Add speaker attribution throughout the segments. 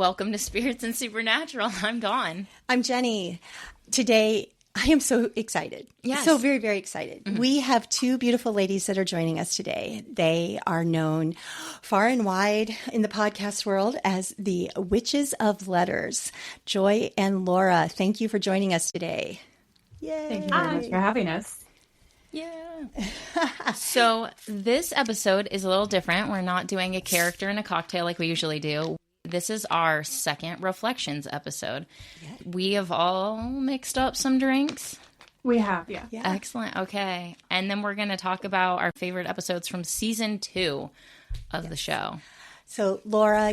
Speaker 1: Welcome to Spirits and Supernatural. I'm Dawn.
Speaker 2: I'm Jenny. Today, I am so excited.
Speaker 1: Yes.
Speaker 2: So very, very excited.
Speaker 1: Mm-hmm.
Speaker 2: We have two beautiful ladies that are joining us today. They are known far and wide in the podcast world as the Witches of Letters. Joy and Laura, thank you for joining us today. Yay.
Speaker 3: Thank you very much for having us.
Speaker 1: Yeah. So this episode is a little different. We're not doing a character and a cocktail like we usually do. This is our second Reflections episode. Yeah. We have all mixed up some drinks.
Speaker 3: We have, yeah.
Speaker 1: Excellent. Okay. And then we're going to talk about our favorite episodes from season 2 of the show.
Speaker 2: So Laura,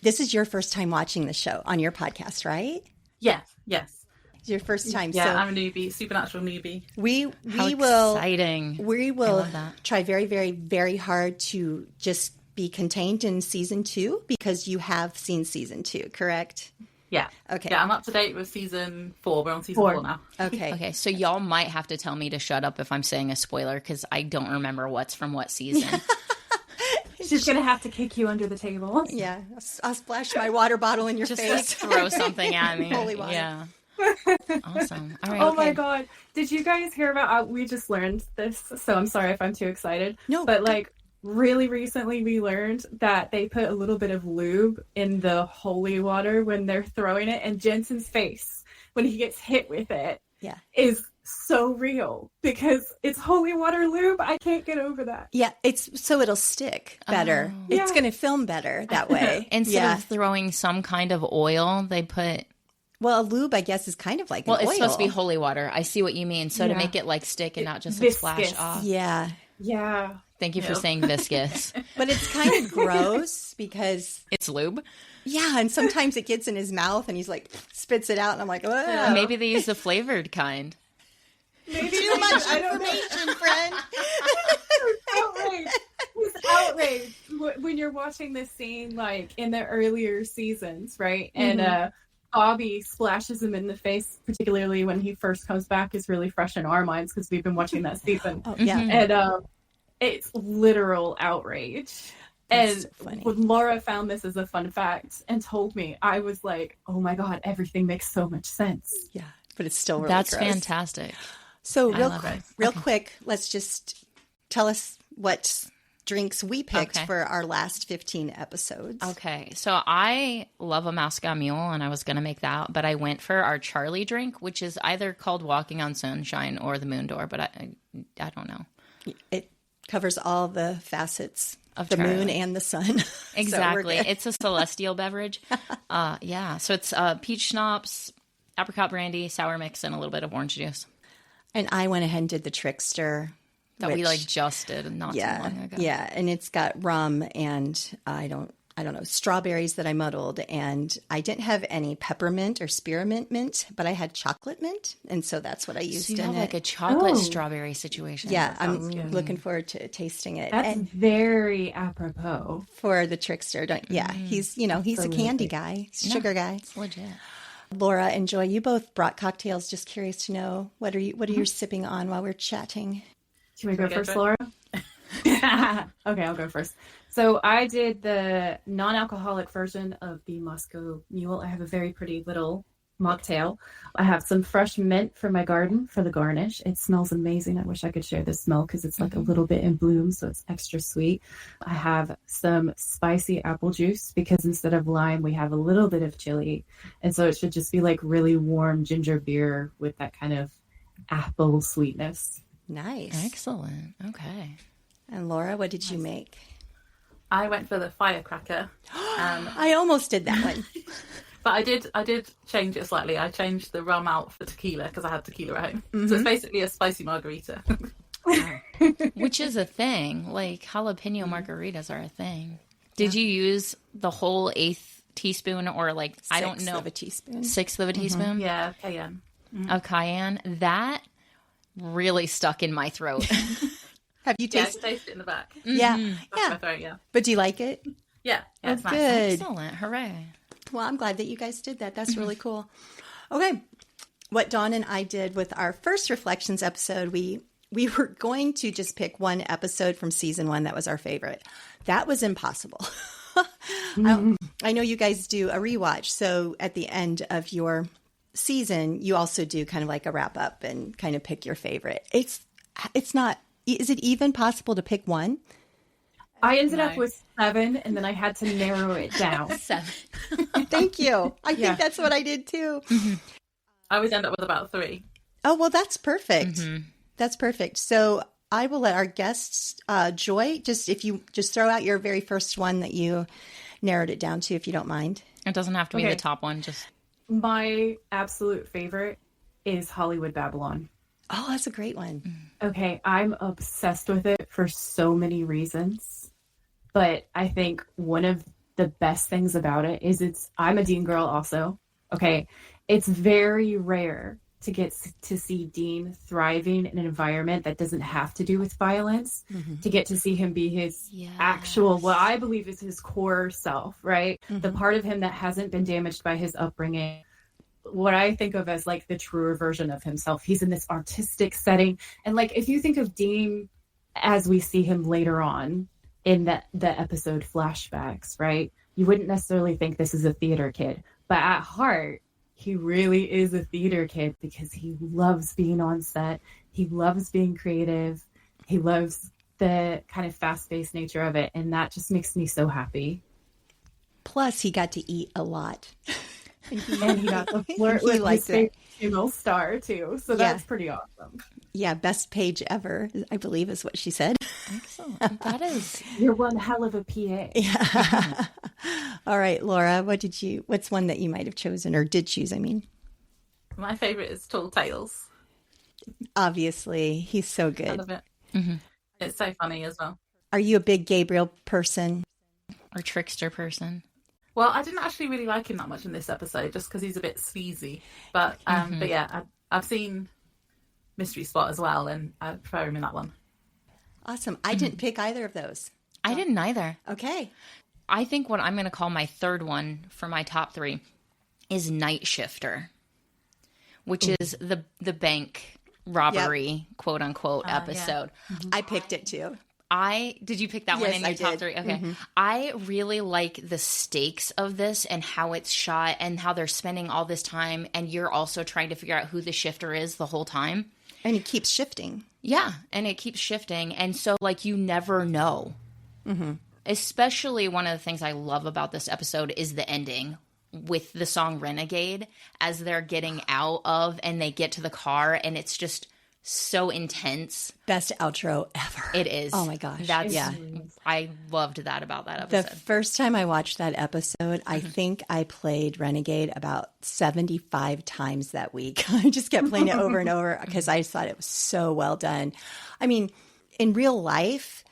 Speaker 2: this is your first time watching the show on your podcast, right?
Speaker 3: Yes.
Speaker 2: It's your first time.
Speaker 3: Yeah,
Speaker 2: so
Speaker 3: I'm a newbie, supernatural newbie.
Speaker 1: How exciting.
Speaker 2: We will try very, very, very hard to just be contained in season 2 because you have seen season 2, correct?
Speaker 3: Yeah.
Speaker 2: Okay.
Speaker 3: Yeah, I'm up to date with season 4. We're on season 4 now.
Speaker 2: Okay.
Speaker 1: So y'all might have to tell me to shut up if I'm saying a spoiler because I don't remember what's from what season.
Speaker 3: She's going to have to kick you under the table.
Speaker 2: Yeah. I'll splash my water bottle in your
Speaker 1: Just
Speaker 2: face.
Speaker 1: like throw something at me.
Speaker 2: Holy water.
Speaker 1: Yeah. Awesome. All right.
Speaker 3: Oh my God. Did you guys hear about, we just learned this, so I'm sorry if I'm too excited.
Speaker 2: No.
Speaker 3: But like really recently we learned that they put a little bit of lube in the holy water when they're throwing it, and Jensen's face when he gets hit with it is so real because it's holy water lube. I can't get over that.
Speaker 2: Yeah, it's so it'll stick better.
Speaker 1: Oh.
Speaker 2: It's going to film better that way.
Speaker 1: Instead of throwing some kind of oil, they put...
Speaker 2: Well, a lube, I guess, is kind of like an oil.
Speaker 1: Well, it's supposed to be holy water. I see what you mean. So to make it like stick and not just like, splash off.
Speaker 2: Yeah.
Speaker 3: Yeah.
Speaker 1: Thank you for saying viscous.
Speaker 2: But it's kind of gross because...
Speaker 1: It's lube?
Speaker 2: Yeah, and sometimes it gets in his mouth and he's like, spits it out. And I'm like, oh.
Speaker 1: Maybe they use the flavored kind.
Speaker 3: Maybe
Speaker 2: Too much information, friend.
Speaker 3: He's outraged when you're watching this scene like in the earlier seasons, right? And Bobby splashes him in the face, particularly when he first comes back, is really fresh in our minds because we've been watching that season. And it's literal outrage.
Speaker 2: That's
Speaker 3: and
Speaker 2: so funny.
Speaker 3: When Laura found this as a fun fact and told me, I was like, oh my God, everything makes so much sense.
Speaker 2: Yeah, but it's still really
Speaker 1: That's
Speaker 2: gross.
Speaker 1: fantastic.
Speaker 2: So real quick, let's just tell us what drinks we picked for our last 15 episodes.
Speaker 1: Okay, so I love a Moscow Mule, and I was going to make that, but I went for our Charlie drink, which is either called Walking on Sunshine or the Moondoor, but I don't know.
Speaker 2: It covers all the facets
Speaker 1: of
Speaker 2: the
Speaker 1: Charlie.
Speaker 2: Moon and the sun.
Speaker 1: Exactly. It's a celestial beverage. So it's peach schnapps, apricot brandy, sour mix, and a little bit of orange juice.
Speaker 2: And I went ahead and did the Trickster.
Speaker 1: That we like just did not too long ago.
Speaker 2: Yeah, and it's got rum and I don't know, strawberries that I muddled, and I didn't have any peppermint or spearmint mint, but I had chocolate mint, and so that's what I used
Speaker 1: So you
Speaker 2: in
Speaker 1: have
Speaker 2: it.
Speaker 1: like a chocolate strawberry situation.
Speaker 2: Yeah, I'm looking forward to tasting it.
Speaker 3: That's
Speaker 2: and
Speaker 3: very apropos
Speaker 2: for the Trickster. He's a candy guy, sugar guy.
Speaker 1: It's legit.
Speaker 2: Laura and Joy, you both brought cocktails. Just curious to know what are you sipping on while we're chatting?
Speaker 3: Should we go first, Laura? Okay, I'll go first. So I did the non-alcoholic version of the Moscow Mule. I have a very pretty little mocktail. I have some fresh mint from my garden for the garnish. It smells amazing. I wish I could share this smell because it's like a little bit in bloom, so it's extra sweet. I have some spicy apple juice because instead of lime, we have a little bit of chili. And so it should just be like really warm ginger beer with that kind of apple sweetness.
Speaker 2: Nice.
Speaker 1: Excellent. Okay.
Speaker 2: And Laura, what did you make?
Speaker 4: I went for the Firecracker.
Speaker 2: I almost did that one.
Speaker 4: But I did change it slightly. I changed the rum out for tequila because I had tequila at home. So it's basically a spicy margarita.
Speaker 1: Which is a thing. Like jalapeno margaritas are a thing. Did you use the whole 1/8 teaspoon or like, I don't know.
Speaker 2: 1/6 teaspoon.
Speaker 1: 1/6 of a teaspoon?
Speaker 4: Yeah, cayenne.
Speaker 1: Of cayenne. That really stuck in my throat.
Speaker 2: Have you
Speaker 4: Yeah, I
Speaker 2: tasted?
Speaker 4: can taste it in the back.
Speaker 2: Yeah,
Speaker 4: That's my throat, yeah.
Speaker 2: But do you like it?
Speaker 4: Yeah, it's nice.
Speaker 2: Good.
Speaker 1: Excellent. Hooray.
Speaker 2: Well, I'm glad that you guys did that. That's really cool. Okay, what Dawn and I did with our first Reflections episode, we were going to just pick one episode from season 1 that was our favorite. That was impossible. I know you guys do a rewatch. So at the end of your season, you also do kind of like a wrap up and kind of pick your favorite. It's not, is it even possible to pick one?
Speaker 3: I ended up with 7, and then I had to narrow it down.
Speaker 1: 7.
Speaker 2: Thank you. I think that's what I did too.
Speaker 4: I always end up with about 3.
Speaker 2: Oh, well, that's perfect. That's perfect. So I will let our guests, Joy, if you just throw out your very first one that you narrowed it down to, if you don't mind.
Speaker 1: It doesn't have to be the top one. Just
Speaker 3: my absolute favorite is Hollywood Babylon.
Speaker 2: Oh, that's a great one.
Speaker 3: Okay, I'm obsessed with it for so many reasons. But I think one of the best things about it is I'm a Dean girl also. Okay, it's very rare to get to see Dean thriving in an environment that doesn't have to do with violence, to get to see him be his actual, what I believe is his core self, right? The part of him that hasn't been damaged by his upbringing, what I think of as like the truer version of himself. He's in this artistic setting. And like, if you think of Dean as we see him later on in the episode flashbacks, right? You wouldn't necessarily think this is a theater kid, but at heart, he really is a theater kid because he loves being on set. He loves being creative. He loves the kind of fast-paced nature of it. And that just makes me so happy.
Speaker 2: Plus, he got to eat a lot.
Speaker 3: And he got to flirt with his favorite female star, too. So that's pretty awesome.
Speaker 2: Yeah, best page ever, I believe is what she said.
Speaker 1: excellent. That is.
Speaker 3: You're one hell of a PA.
Speaker 2: Yeah. All right, Laura, what's one that you might have chosen or did choose, I mean?
Speaker 4: My favorite is Tall Tales.
Speaker 2: Obviously, he's so
Speaker 4: I
Speaker 2: good.
Speaker 4: love it. It's so funny as well.
Speaker 2: Are you a big Gabriel person?
Speaker 1: Or Trickster person?
Speaker 4: Well, I didn't actually really like him that much in this episode, just because he's a bit sleazy. But yeah, I've seen Mystery Spot as well, and I prefer him in that one.
Speaker 2: Awesome. I didn't pick either of those.
Speaker 1: I didn't either.
Speaker 2: Okay.
Speaker 1: I think what I'm going to call my third one for my top 3 is Night Shifter, which is the bank robbery, quote unquote, episode.
Speaker 4: Yeah.
Speaker 2: I picked it too.
Speaker 1: Did you pick that one in your top 3? Okay. I really like the stakes of this and how it's shot and how they're spending all this time, and you're also trying to figure out who the shifter is the whole time.
Speaker 2: And it keeps shifting.
Speaker 1: Yeah, and it keeps shifting. And so, like, you never know. Especially one of the things I love about this episode is the ending with the song Renegade as they're getting out of and they get to the car, and it's just so intense.
Speaker 2: Best outro ever.
Speaker 1: It is.
Speaker 2: Oh my gosh.
Speaker 1: I loved that about that episode.
Speaker 2: The first time I watched that episode, I think I played Renegade about 75 times that week. I just kept playing it over and over because I just thought it was so well done. I mean, in real life,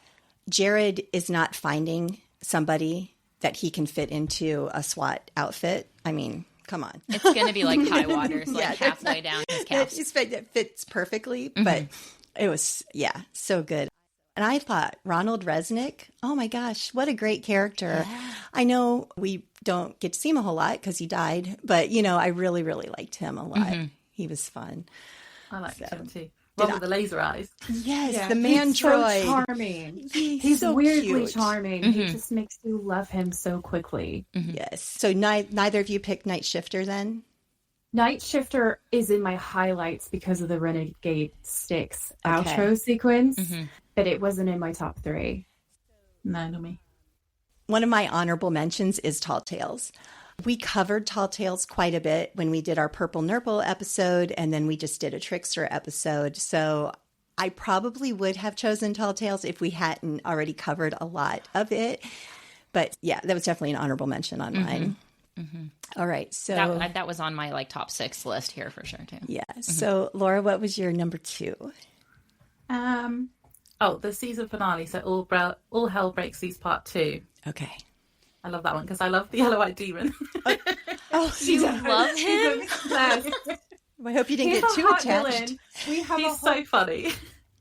Speaker 2: Jared is not finding somebody that he can fit into a SWAT outfit. I mean, come on.
Speaker 1: It's going to be like high waters, like halfway down his calves.
Speaker 2: It fits perfectly, but it was, so good. And I thought Ronald Resnick, oh my gosh, what a great character. Yeah. I know we don't get to see him a whole lot because he died, but, I really, really liked him a lot. He was fun.
Speaker 4: I liked him too. Well, with the laser eyes.
Speaker 2: Yes, the man
Speaker 3: he's
Speaker 2: Troy.
Speaker 3: So charming.
Speaker 2: He's
Speaker 3: so weirdly
Speaker 2: cute.
Speaker 3: Charming. He just makes you love him so quickly.
Speaker 2: Yes. So neither of you picked Night Shifter then?
Speaker 3: Night Shifter is in my highlights because of the Renegade Sticks outro sequence, but it wasn't in my top 3.
Speaker 4: No, not me.
Speaker 2: One of my honorable mentions is Tall Tales. We covered Tall Tales quite a bit when we did our Purple Nurple episode, and then we just did a Trickster episode. So I probably would have chosen Tall Tales if we hadn't already covered a lot of it. But yeah, that was definitely an honorable mention on mine. All right. So
Speaker 1: that was on my top 6 list here for sure too.
Speaker 2: Yeah. So Laura, what was your number 2?
Speaker 4: The season finale. So All Hell Breaks Loose Part 2.
Speaker 2: Okay.
Speaker 4: I love that one because I love the yellow-eyed demon.
Speaker 1: You love him?
Speaker 2: I hope you didn't get too attached.
Speaker 4: He's so funny.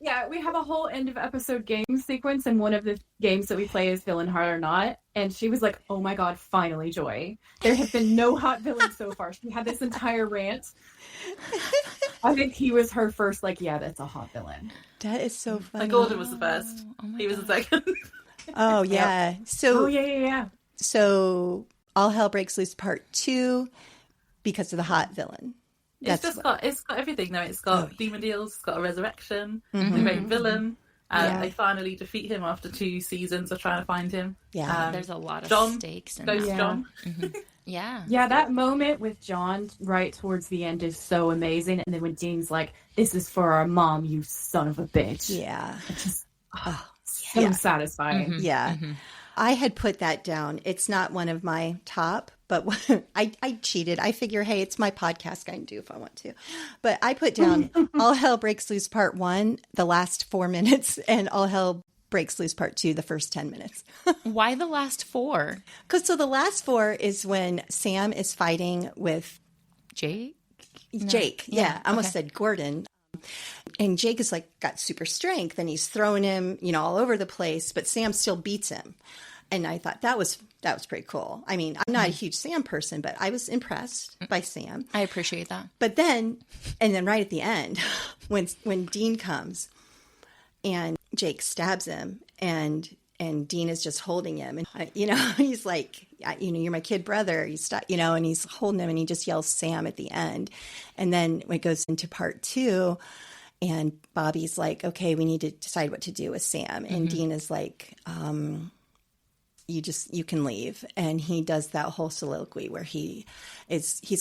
Speaker 3: Yeah, we have a whole end of episode game sequence, and one of the games that we play is Villain Hot or Not. And she was like, "Oh my god, finally, Joy! There have been no hot villains so far." She had this entire rant. I think he was her first. That's a hot villain.
Speaker 2: That is so funny.
Speaker 4: Gordon was the first. He was the second.
Speaker 2: Oh yeah.
Speaker 3: So yeah.
Speaker 2: So All Hell Breaks Loose Part 2 because of the hot villain.
Speaker 4: It's got everything though. It's got demon deals, it's got a resurrection, the great villain. They finally defeat him after 2 seasons of trying to find him.
Speaker 2: Yeah.
Speaker 1: There's a lot of stakes in that.
Speaker 4: John.
Speaker 1: Yeah.
Speaker 3: Yeah, that moment with John right towards the end is so amazing. And then when Dean's like, "This is for our mom, you son of a bitch."
Speaker 2: Yeah.
Speaker 3: It's just so satisfying.
Speaker 2: Yeah. I had put that down. It's not one of my top, but I cheated. I figure, hey, it's my podcast. I can do if I want to. But I put down All Hell Breaks Loose Part 1, the last 4 minutes, and All Hell Breaks Loose Part 2, the first 10 minutes.
Speaker 1: Why the last 4?
Speaker 2: Because so the last 4 is when Sam is fighting with
Speaker 1: Jake?
Speaker 2: Jake. Yeah. I almost said Gordon. And Jake is like got super strength and he's throwing him, all over the place, but Sam still beats him. And I thought that was pretty cool. I mean, I'm not a huge Sam person, but I was impressed by Sam.
Speaker 1: I appreciate that.
Speaker 2: But then right at the end, when Dean comes and Jake stabs him and Dean is just holding him and, he's like, you're my kid brother, and he's holding him and he just yells Sam at the end. And then when it goes into part 2 and Bobby's like, okay, we need to decide what to do with Sam. And Dean is like, you can leave. And he does that whole soliloquy where he's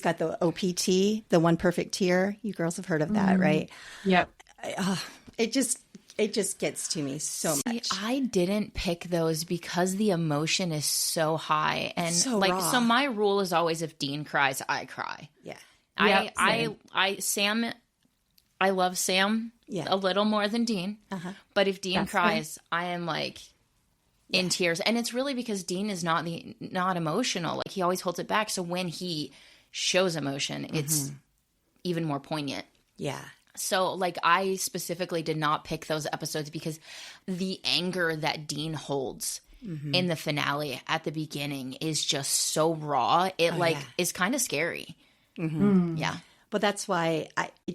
Speaker 2: got the OPT, the one perfect tear. You girls have heard of that, right?
Speaker 3: Yep.
Speaker 2: It just gets to me so much.
Speaker 1: I didn't pick those because the emotion is so high. And
Speaker 2: so raw.
Speaker 1: So my rule is always if Dean cries, I cry.
Speaker 2: Yeah.
Speaker 1: I love Sam a little more than Dean. But if Dean cries, I am like in tears. And it's really because Dean is not emotional. Like he always holds it back. So when he shows emotion, it's even more poignant.
Speaker 2: Yeah.
Speaker 1: So, I specifically did not pick those episodes because the anger that Dean holds in the finale at the beginning is just so raw. It, is kind of scary. Yeah.
Speaker 2: Well, that's why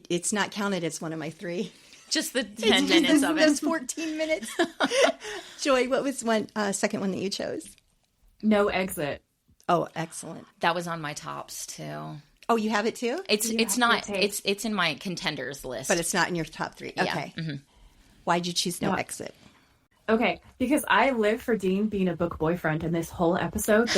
Speaker 2: it's not counted as one of my 3.
Speaker 1: Just the 10 minutes of it.
Speaker 2: Those 14 minutes. Joy, what was second one that you chose?
Speaker 3: No Exit.
Speaker 2: Oh, excellent.
Speaker 1: That was on my tops, too.
Speaker 2: Oh, you have it too?
Speaker 1: It's not. It's in my contenders list,
Speaker 2: but it's not in your top 3. Okay.
Speaker 1: Yeah.
Speaker 2: Why'd you choose No Exit?
Speaker 3: Okay, because I live for Dean being a book boyfriend in this whole episode.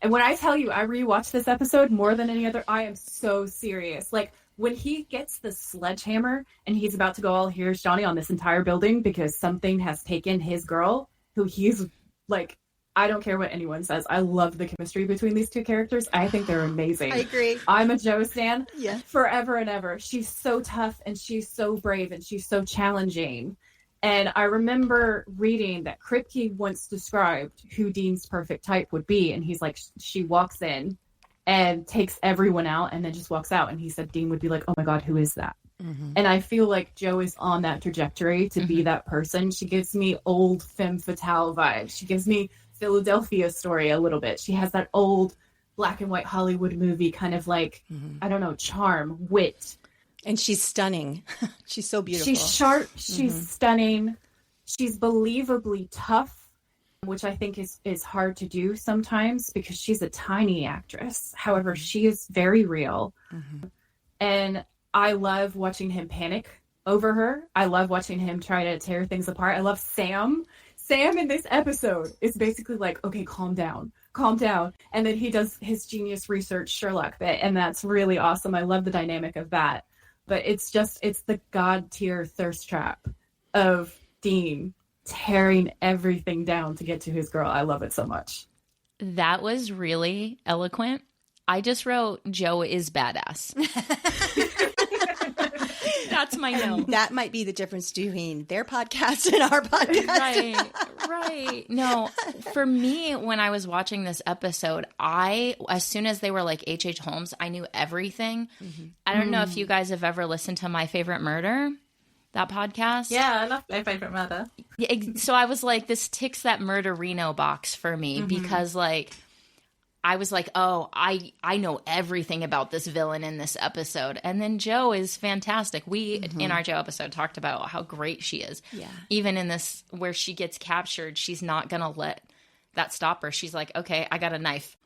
Speaker 3: And when I tell you I rewatched this episode more than any other, I am so serious. Like when he gets the sledgehammer and he's about to go all here's Johnny on this entire building because something has taken his girl, who he's like. I don't care what anyone says. I love the chemistry between these 2 characters. I think they're amazing.
Speaker 2: I agree.
Speaker 3: I'm a Jo stan
Speaker 2: forever
Speaker 3: and ever. She's so tough and she's so brave and she's so challenging. And I remember reading that Kripke once described who Dean's perfect type would be. And he's like, she walks in and takes everyone out and then just walks out. And he said Dean would be like, oh my God, who is that? And I feel like Jo is on that trajectory to be that person. She gives me old femme fatale vibes. She gives me Philadelphia Story a little bit. She has that old black and white Hollywood movie kind of like, I don't know, charm, wit.
Speaker 2: And she's stunning. She's so beautiful.
Speaker 3: She's sharp. She's stunning. She's believably tough, which I think is hard to do sometimes because she's a tiny actress. However, she is very real. And I love watching him panic over her. I love watching him try to tear things apart. I love Sam. Sam in this episode is basically like, okay, calm down. And then he does his genius research Sherlock bit. And that's really awesome. I love the dynamic of that. But it's the God tier thirst trap of Dean tearing everything down to get to his girl. I love it so much.
Speaker 1: That was really eloquent. I just wrote Jo is badass. That's my note.
Speaker 2: That might be the difference between their podcast and our podcast.
Speaker 1: Right. No, for me, when I was watching this episode, as soon as they were like H.H. Holmes, I knew everything. I don't know if you guys have ever listened to My Favorite Murder, that podcast.
Speaker 4: Yeah, I love My Favorite Murder.
Speaker 1: Yeah, so I was like, this ticks that Murderino box for me because like, I was like, oh, I know everything about this villain in this episode. And then Jo is fantastic. We, in our Jo episode, talked about how great she is.
Speaker 2: Yeah.
Speaker 1: Even in this, where she gets captured, she's not going to let that stopper. She's like, okay, I got a knife.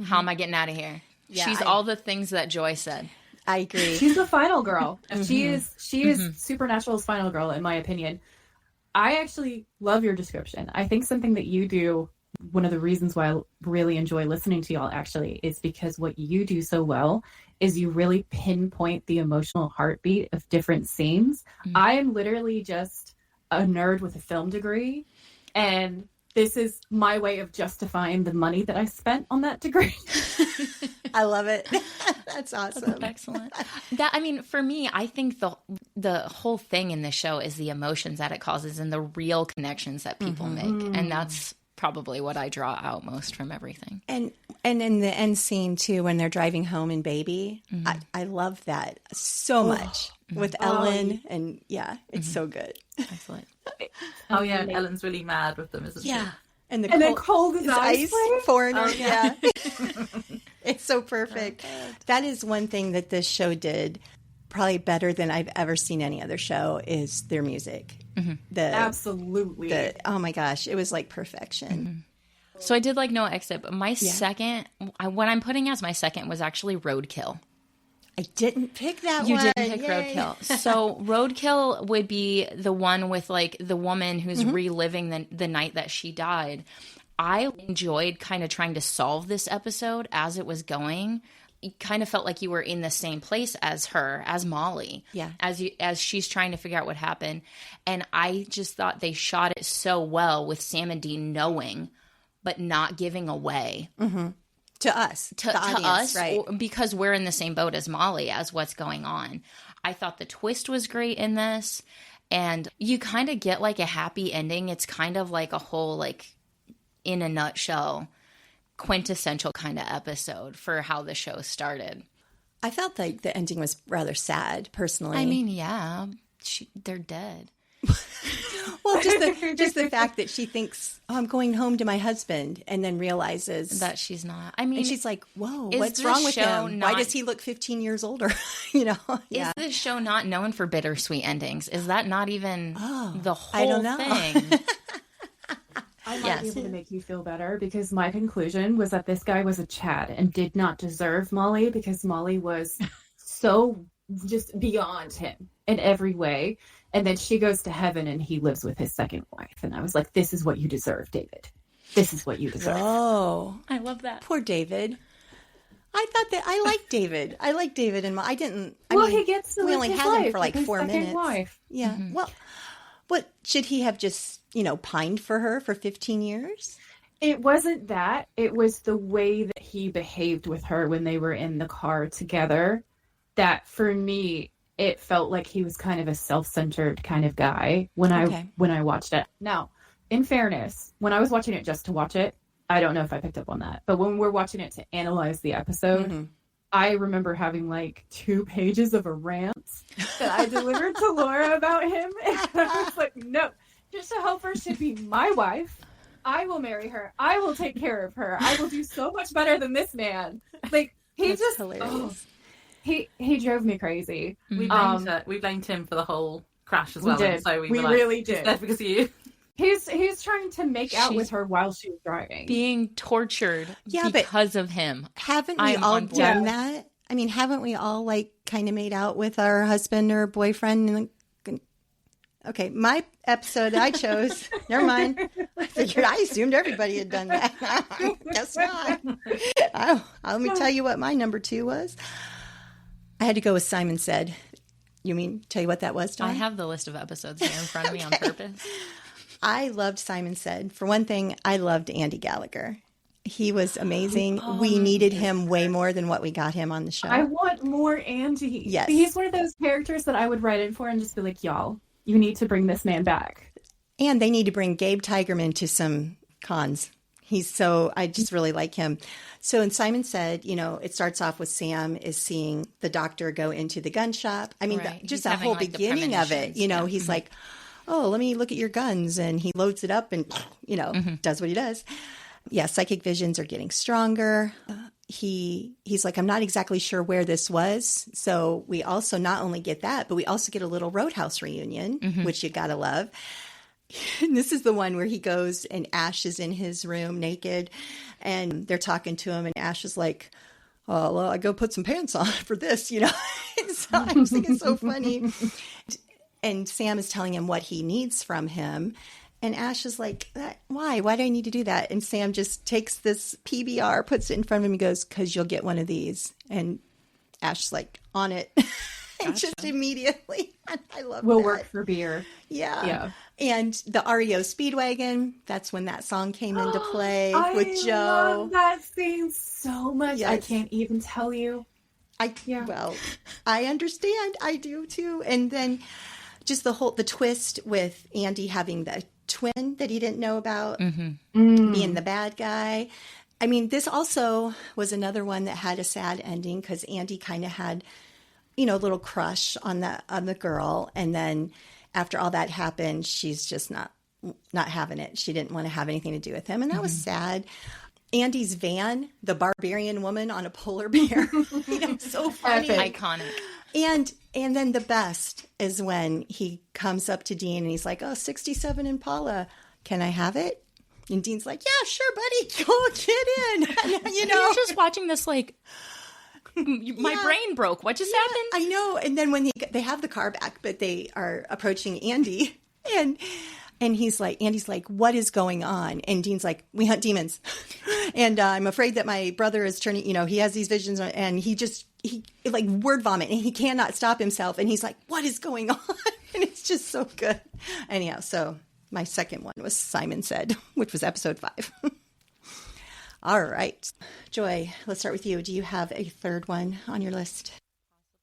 Speaker 1: How am I getting out of here?
Speaker 2: Yeah,
Speaker 1: She's all the things that Joy said.
Speaker 2: I agree.
Speaker 3: She's the final girl. She is Supernatural's final girl, in my opinion. I actually love your description. I think something that you do, one of the reasons why I really enjoy listening to y'all actually, is because what you do so well is you really pinpoint the emotional heartbeat of different scenes. I am literally just a nerd with a film degree, and this is my way of justifying the money that I spent on that degree.
Speaker 2: I love it. That's awesome.
Speaker 1: That's excellent. For me, I think the whole thing in this show is the emotions that it causes and the real connections that people make. And that's probably what I draw out most from everything.
Speaker 2: And in the end scene too, when they're driving home in Baby, I love that so much with Ellen. And it's so good.
Speaker 1: Excellent.
Speaker 4: Oh yeah, Ellen's really mad with them, isn't she?
Speaker 2: Yeah. And
Speaker 3: then cold as ice
Speaker 2: foreigner. Yeah. It's so perfect. That is one thing that this show did probably better than I've ever seen any other show is their music.
Speaker 3: Absolutely.
Speaker 2: Oh my gosh. It was like perfection.
Speaker 1: So I did like No Exit, but my second, what I'm putting as my second was actually Roadkill.
Speaker 2: I didn't pick that
Speaker 1: You
Speaker 2: one.
Speaker 1: didn't pick Roadkill. So Roadkill would be the one with like the woman who's reliving the night that she died. I enjoyed kind of trying to solve this episode as it was going. You kind of felt like you were in the same place as her, as Molly.
Speaker 2: Yeah.
Speaker 1: As she's trying to figure out what happened. And I just thought they shot it so well with Sam and Dean knowing, but not giving away.
Speaker 2: To us.
Speaker 1: To
Speaker 2: audience,
Speaker 1: us,
Speaker 2: right?
Speaker 1: Because we're in the same boat as Molly as what's going on. I thought the twist was great in this. And you kind of get like a happy ending. It's kind of like a whole, like, in a nutshell, quintessential kind of episode for how the show started.
Speaker 2: I felt like the ending was rather sad, personally.
Speaker 1: I mean, yeah, they're dead.
Speaker 2: Well, just the fact that she thinks, oh, I'm going home to my husband, and then realizes
Speaker 1: that she's not. I mean,
Speaker 2: and she's like, whoa,
Speaker 1: is
Speaker 2: what's
Speaker 1: this
Speaker 2: wrong with
Speaker 1: show
Speaker 2: him?
Speaker 1: not-
Speaker 2: Why does he look 15 years older? You know?
Speaker 1: Is this show not known for bittersweet endings? Is that not even the whole
Speaker 2: I don't know.
Speaker 1: thing?
Speaker 3: I might be able to make you feel better because my conclusion was that this guy was a Chad and did not deserve Molly because Molly was so just beyond him in every way. And then she goes to heaven and he lives with his second wife. And I was like, this is what you deserve, David. This is what you deserve.
Speaker 2: Oh,
Speaker 1: I love that.
Speaker 2: Poor David. I thought that I liked David. I liked David, and I didn't. I
Speaker 3: Well,
Speaker 2: mean,
Speaker 3: he gets to
Speaker 2: we
Speaker 3: live
Speaker 2: only
Speaker 3: his
Speaker 2: had him
Speaker 3: life
Speaker 2: for like
Speaker 3: with his
Speaker 2: 4
Speaker 3: second
Speaker 2: minutes.
Speaker 3: wife.
Speaker 2: Yeah. Well, what should he have just pined for her for 15 years?
Speaker 3: It wasn't that. It was the way that he behaved with her when they were in the car together. That for me, it felt like he was kind of a self-centered kind of guy when I watched it. Now, in fairness, when I was watching it just to watch it, I don't know if I picked up on that. But when we're watching it to analyze the episode, I remember having like 2 pages of a rant that I delivered to Laura about him. And I was like, no, Trisha Helfer should be my wife. I will marry her. I will take care of her. I will do so much better than this man. Like,
Speaker 2: That's just hilarious.
Speaker 3: He drove me crazy.
Speaker 4: We blamed him for the whole crash as well.
Speaker 3: We did.
Speaker 4: And so we were
Speaker 3: really
Speaker 4: like,
Speaker 3: did.
Speaker 4: It's dead because of you.
Speaker 3: He's trying to make out with her while she was driving.
Speaker 1: Being tortured because of him.
Speaker 2: Haven't we all done that? I mean, haven't we all like kind of made out with our husband or boyfriend? Okay, my episode I chose. Never mind. I assumed everybody had done that. Guess not. Let me tell you what my number 2 was. I had to go with Simon Said. You mean tell you what that was, Dawn?
Speaker 1: I have the list of episodes here in front of me on purpose.
Speaker 2: I loved Simon Said. For one thing, I loved Andy Gallagher. He was amazing. We needed him way more than what we got him on the show.
Speaker 3: I want more Andy.
Speaker 2: Yes.
Speaker 3: He's one of those characters that I would write in for and just be like, y'all, you need to bring this man back.
Speaker 2: And they need to bring Gabe Tigerman to some cons. I just really like him. So in Simon Said, it starts off with Sam is seeing the doctor go into the gun shop. I mean, just the whole beginning of it, he's like, oh, let me look at your guns. And he loads it up and, does what he does. Yeah, psychic visions are getting stronger. He's like, I'm not exactly sure where this was. So we also not only get that, but we also get a little Roadhouse reunion, which you got to love. And this is the one where he goes and Ash is in his room naked and they're talking to him and Ash is like, oh, well, I go put some pants on for this, you know? So I just think it's so funny. And Sam is telling him what he needs from him. And Ash is like, why? Why do I need to do that? And Sam just takes this PBR, puts it in front of him and goes, because you'll get one of these. And Ash's like, on it. And just immediately. I love
Speaker 3: Will
Speaker 2: that.
Speaker 3: work for beer.
Speaker 2: Yeah. And the REO Speedwagon, that's when that song came into play with Joe.
Speaker 3: I love that scene so much.
Speaker 2: Yes.
Speaker 3: I can't even tell you.
Speaker 2: Well, I understand. I do too. And then just the twist with Andy having the twin that he didn't know about, being the bad guy. I mean, this also was another one that had a sad ending because Andy kind of had, a little crush on the girl, and then after all that happened, she's just not having it. She didn't want to have anything to do with him, and that was sad. Andy's van, the barbarian woman on a polar bear, so funny,
Speaker 1: iconic.
Speaker 2: And then the best is when he comes up to Dean and he's like, "Oh, 67 Impala, can I have it?" And Dean's like, "Yeah, sure, buddy, go get in."
Speaker 1: You're just watching this like, my brain broke. What just happened?
Speaker 2: I know. And then when they have the car back, but they are approaching Andy, and Andy's like, "What is going on?" And Dean's like, "We hunt demons, and I'm afraid that my brother is turning. He has these visions, and he like word vomit, and he cannot stop himself. And he's like, what is going on?" And it's just so good. Anyhow, so my second one was Simon Said, which was episode 5. All right, Joy, let's start with you. Do you have a third one on your list?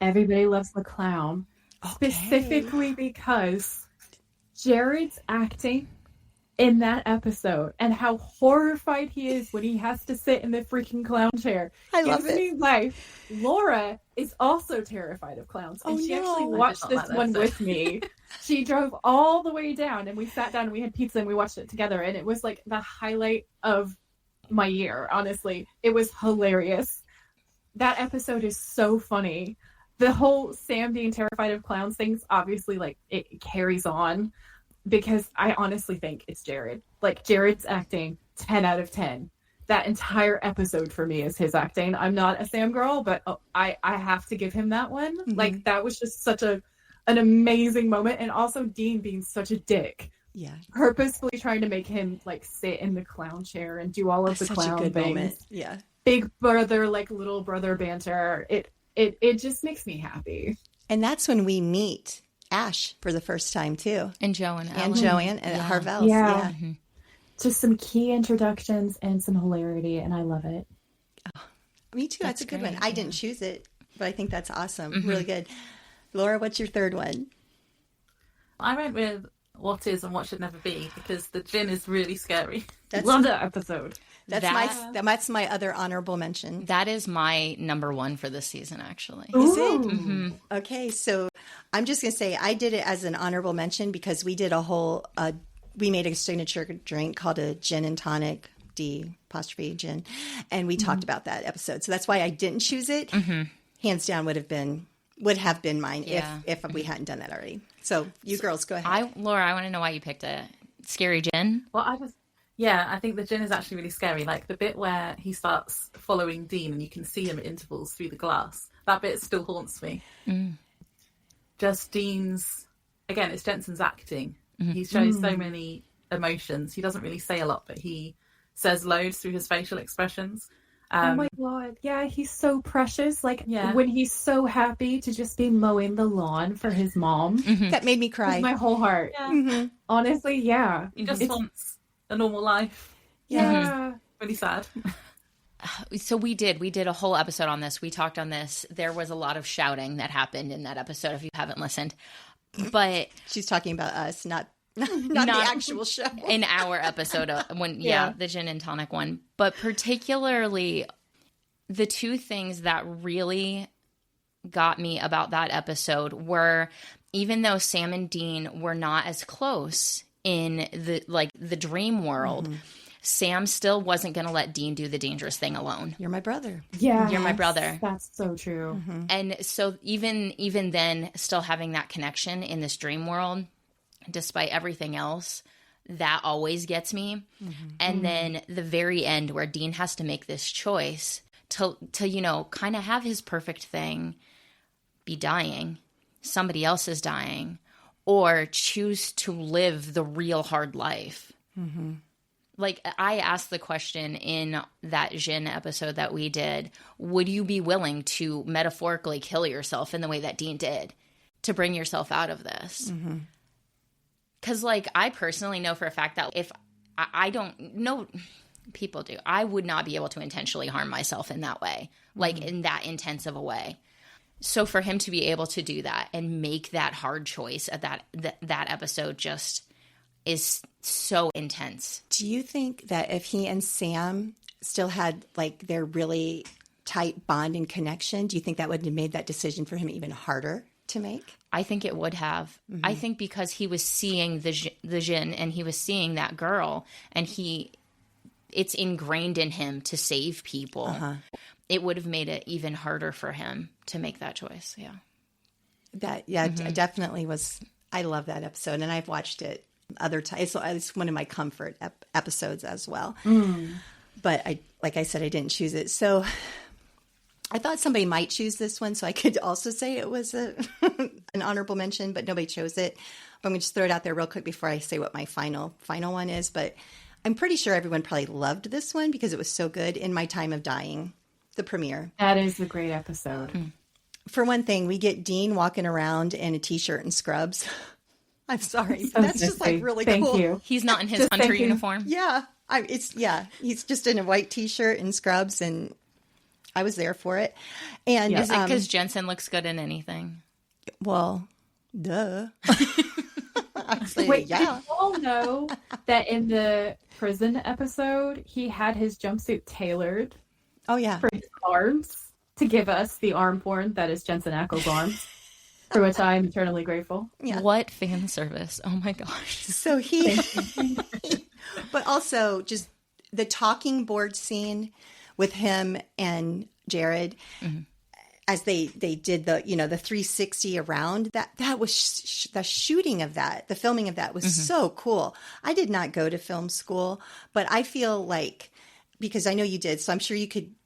Speaker 3: Everybody Loves the Clown. Okay. Specifically because Jared's acting in that episode and how horrified he is when he has to sit in the freaking clown chair.
Speaker 2: I love it.
Speaker 3: My wife, Laura, is also terrified of clowns. And she actually watched this one with me. She drove all the way down and we sat down and we had pizza and we watched it together. And it was like the highlight of my year, honestly. It was hilarious. That episode is so funny. The whole Sam being terrified of clowns things, obviously, like, it carries on. Because I honestly think it's Jared. Like, Jared's acting 10 out of 10. That entire episode for me is his acting. I'm not a Sam girl, but I have to give him that one. Mm-hmm. Like, that was just such an amazing moment. And also Dean being such a dick. Yeah. Purposefully trying to make him, like, sit in the clown chair and do all of the clown things. Moment. Yeah. Big brother, like, little brother banter. It just makes me happy.
Speaker 2: And that's when we meet Ash for the first time too,
Speaker 1: and Joanne
Speaker 2: and Harvell's. Yeah.
Speaker 3: Mm-hmm. Just some key introductions and some hilarity, and I love it.
Speaker 2: Oh, me too. That's a good one. I didn't choose it, but I think that's awesome. Mm-hmm. Really good. Laura, what's your third one?
Speaker 4: I went with What Is and What Should Never Be because the gin is really scary.
Speaker 3: Love that episode.
Speaker 2: That's my other honorable mention.
Speaker 1: That is my number one for this season, actually.
Speaker 2: Is it? Mm-hmm. Okay, so I'm just going to say I did it as an honorable mention because we did we made a signature drink called a gin and tonic, D''gin, and we talked about that episode. So that's why I didn't choose it. Mm-hmm. Hands down would have been mine if we hadn't done that already. So girls, go ahead.
Speaker 1: Laura, I want to know why you picked a scary gin.
Speaker 4: Well, I think the gin is actually really scary. Like the bit where he starts following Dean and you can see him at intervals through the glass. That bit still haunts me. Mm. Just Dean's, again, it's Jensen's acting. Mm-hmm. He shows so many emotions. He doesn't really say a lot, but he says loads through his facial expressions.
Speaker 3: Oh my God. Yeah, he's so precious. Like when he's so happy to just be mowing the lawn for his mom.
Speaker 2: Mm-hmm. That made me cry.
Speaker 3: With my whole heart. Yeah. Mm-hmm. Honestly, yeah.
Speaker 4: He just wants a normal life.
Speaker 3: Yeah.
Speaker 4: Really sad.
Speaker 1: So we did a whole episode on this. We talked on this. There was a lot of shouting that happened in that episode if you haven't listened. But
Speaker 2: she's talking about us, not the actual show.
Speaker 1: In our episode the gin and tonic one. But particularly the two things that really got me about that episode were, even though Sam and Dean were not as close in the dream world, Sam still wasn't going to let Dean do the dangerous thing alone.
Speaker 2: You're my brother.
Speaker 3: Yeah.
Speaker 1: You're my brother.
Speaker 3: That's so true.
Speaker 2: Mm-hmm.
Speaker 1: And so even then, still having that connection in this dream world, despite everything else, that always gets me. And then the very end where Dean has to make this choice to you know, kind of have his perfect thing be dying, somebody else is dying, or choose to live the real hard life. Like, I asked the question in that Jin episode that we did, would you be willing to metaphorically kill yourself in the way that Dean did to bring yourself out of this? Because, like, I personally know for a fact that if I don't know, people do, I would not be able to intentionally harm myself in that way, like in that intense of a way. So for him to be able to do that and make that hard choice at that episode just is so intense.
Speaker 2: Do you think that if he and Sam still had like their really tight bond and connection, do you think that would have made that decision for him even harder to make?
Speaker 1: I think it would have. I think because he was seeing the Jin and he was seeing that girl, and it's ingrained in him to save people. It would have made it even harder for him to make that choice. Yeah.
Speaker 2: It definitely was. I love that episode, and I've watched it other times. It's one of my comfort episodes as well. But like I said, I didn't choose it. So I thought somebody might choose this one, so I could also say it was an honorable mention, but nobody chose it. But I'm going to just throw it out there real quick before I say what my final one is. But I'm pretty sure everyone probably loved this one because it was so good. In My Time of Dying, the premiere.
Speaker 3: That is a great episode.
Speaker 2: For one thing, we get Dean walking around in a t-shirt and scrubs. I'm sorry, but that's just like really cool.
Speaker 3: Thank you.
Speaker 1: He's not in his hunter uniform.
Speaker 2: Yeah, he's just in a white t-shirt and scrubs, and I was there for it. And
Speaker 1: is it because Jensen looks good in anything?
Speaker 2: Well, duh.
Speaker 3: Wait, yeah. Did you all know that in the prison episode, he had his jumpsuit tailored?
Speaker 2: Oh yeah,
Speaker 3: for his arms to give us the arm porn that is Jensen Ackles' arms, for which I am eternally grateful.
Speaker 1: Yeah. What fan service! Oh my gosh!
Speaker 2: So but also just the talking board scene with him and Jared. As they did the 360 around that was the shooting of that, the filming of that was so cool. I did not go to film school, but I feel like, because I know you did, so I'm sure